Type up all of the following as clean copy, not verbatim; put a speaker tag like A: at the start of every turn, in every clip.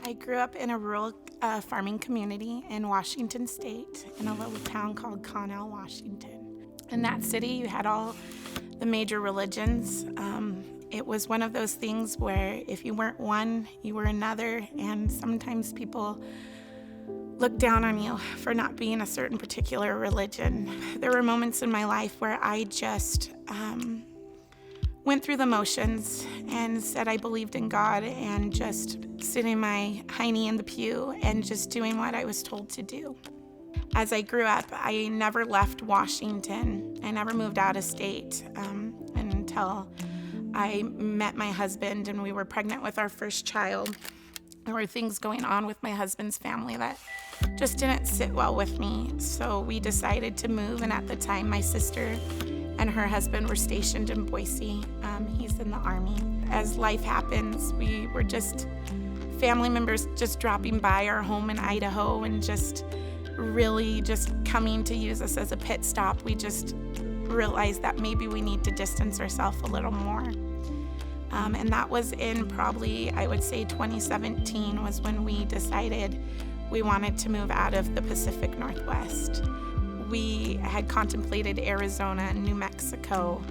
A: I grew up in a rural farming community in Washington State in a little town called Connell, Washington. In that city, you had all the major religions. It was one of those things where if you weren't one, you were another, and sometimes people looked down on you for not being a certain particular religion. There were moments in my life where I just went through the motions and said I believed in God and just sitting my hiney in the pew and just doing what I was told to do. As I grew up, I never left Washington. I never moved out of state until I met my husband and we were pregnant with our first child. There were things going on with my husband's family that just didn't sit well with me. So we decided to move, and at the time my sister and her husband were stationed in Boise. He's in the Army. As life happens, we were just family members just dropping by our home in Idaho and just really just coming to use us as a pit stop. We just realized that maybe we need to distance ourselves a little more. And that was in probably, I would say 2017 was when we decided we wanted to move out of the Pacific Northwest. We had contemplated Arizona, New Mexico,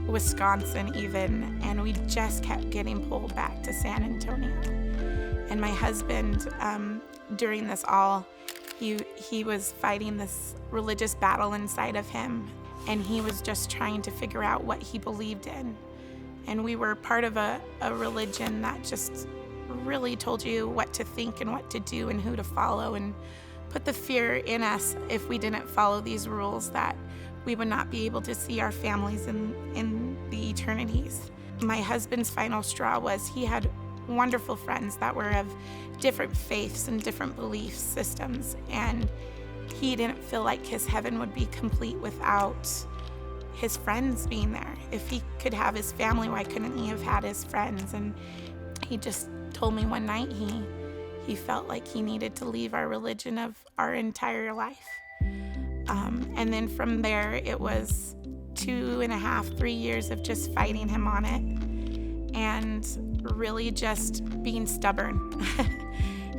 A: Wisconsin even, and we just kept getting pulled back to San Antonio. And my husband, during this all, he was fighting this religious battle inside of him, and he was just trying to figure out what he believed in. And we were part of a religion that just really told you what to think and what to do and who to follow, and put the fear in us if we didn't follow these rules that we would not be able to see our families in the eternities. My husband's final straw was he had wonderful friends that were of different faiths and different belief systems, and he didn't feel like his heaven would be complete without his friends being there. If he could have his family, why couldn't he have had his friends? And he just told me one night he felt like he needed to leave our religion of our entire life. And then from there, it was 2.5, 3 years of just fighting him on it and really just being stubborn.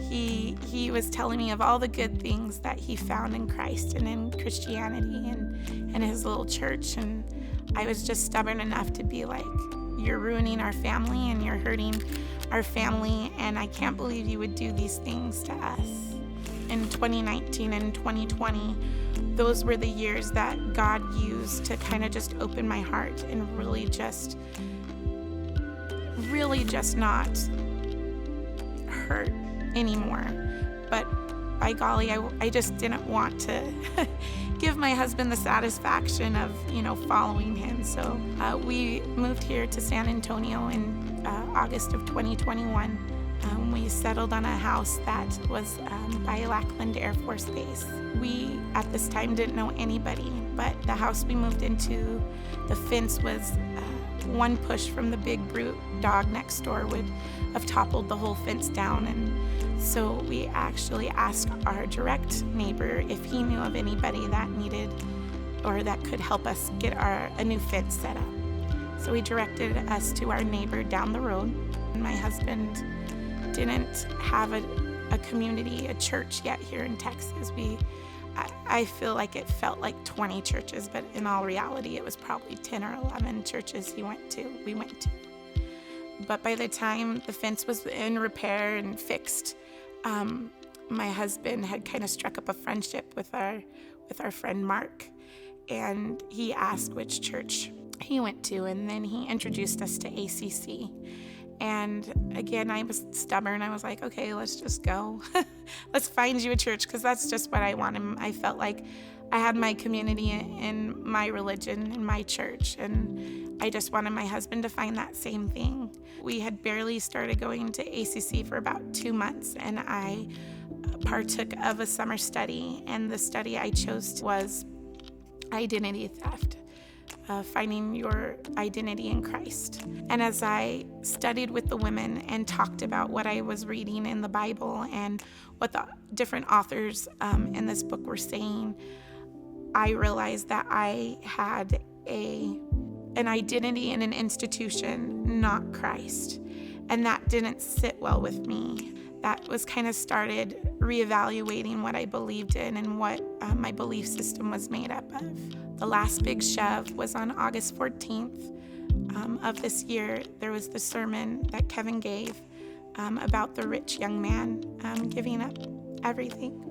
A: He was telling me of all the good things that he found in Christ and in Christianity and his little church. And I was just stubborn enough to be like, you're ruining our family and you're hurting our family, and I can't believe you would do these things to us. In 2019 and 2020, those were the years that God used to kind of just open my heart and really just not hurt anymore. But by golly, I just didn't want to give my husband the satisfaction of, following him. So we moved here to San Antonio in August of 2021. We settled on a house that was by Lackland Air Force Base. We, at this time, didn't know anybody, but the house we moved into, the fence was one push from the big brute dog next door would have toppled the whole fence down. And so we actually asked our direct neighbor if he knew of anybody that needed or that could help us get a new fence set up. So he directed us to our neighbor down the road. My husband didn't have a community, a church yet here in Texas. I feel like it felt like 20 churches, but in all reality, it was probably 10 or 11 churches we went to. But by the time the fence was in repair and fixed, my husband had kind of struck up a friendship with our friend Mark, and he asked which church he went to, and then he introduced us to ACC. And again, I was stubborn. I was like, okay, let's just go. Let's find you a church, because that's just what I wanted. I felt like I had my community in my religion, in my church, and I just wanted my husband to find that same thing. We had barely started going to ACC for about 2 months, and I partook of a summer study, and the study I chose was identity theft. Finding your identity in Christ. And as I studied with the women and talked about what I was reading in the Bible and what the different authors in this book were saying, I realized that I had an identity in an institution, not Christ. And that didn't sit well with me. that was kind of started reevaluating what I believed in and what my belief system was made up of. The last big shove was on August 14th of this year. There was the sermon that Kevin gave about the rich young man giving up everything.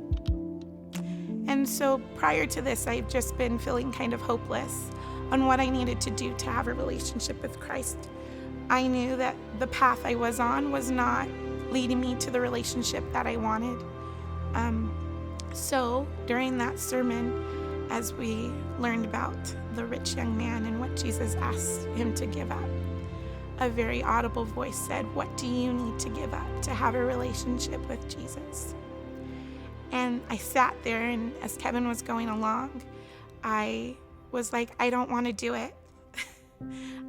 A: And so prior to this, I've just been feeling kind of hopeless on what I needed to do to have a relationship with Christ. I knew that the path I was on was not leading me to the relationship that I wanted. So during that sermon, as we learned about the rich young man and what Jesus asked him to give up, a very audible voice said, "What do you need to give up to have a relationship with Jesus?" And I sat there, and as Kevin was going along, I was like, I don't want to do it.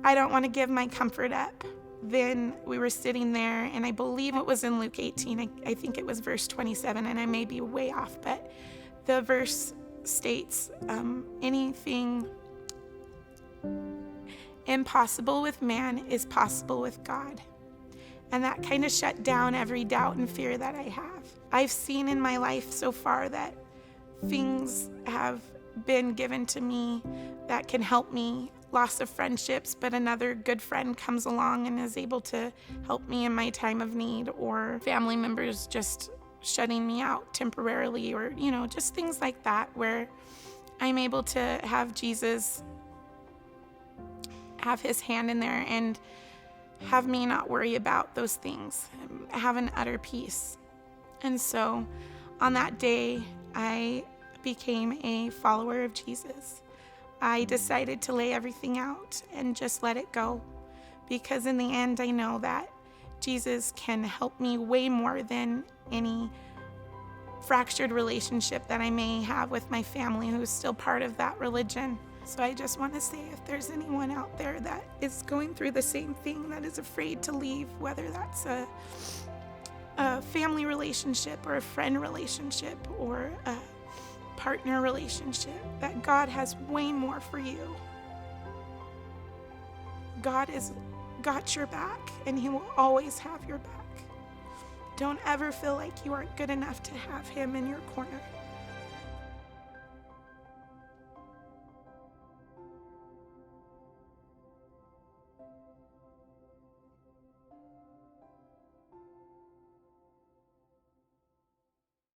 A: I don't want to give my comfort up. Then we were sitting there, and I believe it was in Luke 18. I think it was verse 27, and I may be way off, but the verse states, anything impossible with man is possible with God. And that kind of shut down every doubt and fear that I have. I've seen in my life so far that things have been given to me that can help me. Loss of friendships, but another good friend comes along and is able to help me in my time of need, or family members just shutting me out temporarily, or, just things like that, where I'm able to have Jesus have his hand in there and have me not worry about those things, have an utter peace. And so on that day, I became a follower of Jesus. I decided to lay everything out and just let it go, because in the end, I know that Jesus can help me way more than any fractured relationship that I may have with my family who is still part of that religion. So I just want to say, if there's anyone out there that is going through the same thing, that is afraid to leave, whether that's a family relationship or a friend relationship or a partner relationship, that God has way more for you. God has got your back, and he will always have your back. Don't ever feel like you aren't good enough to have him in your corner.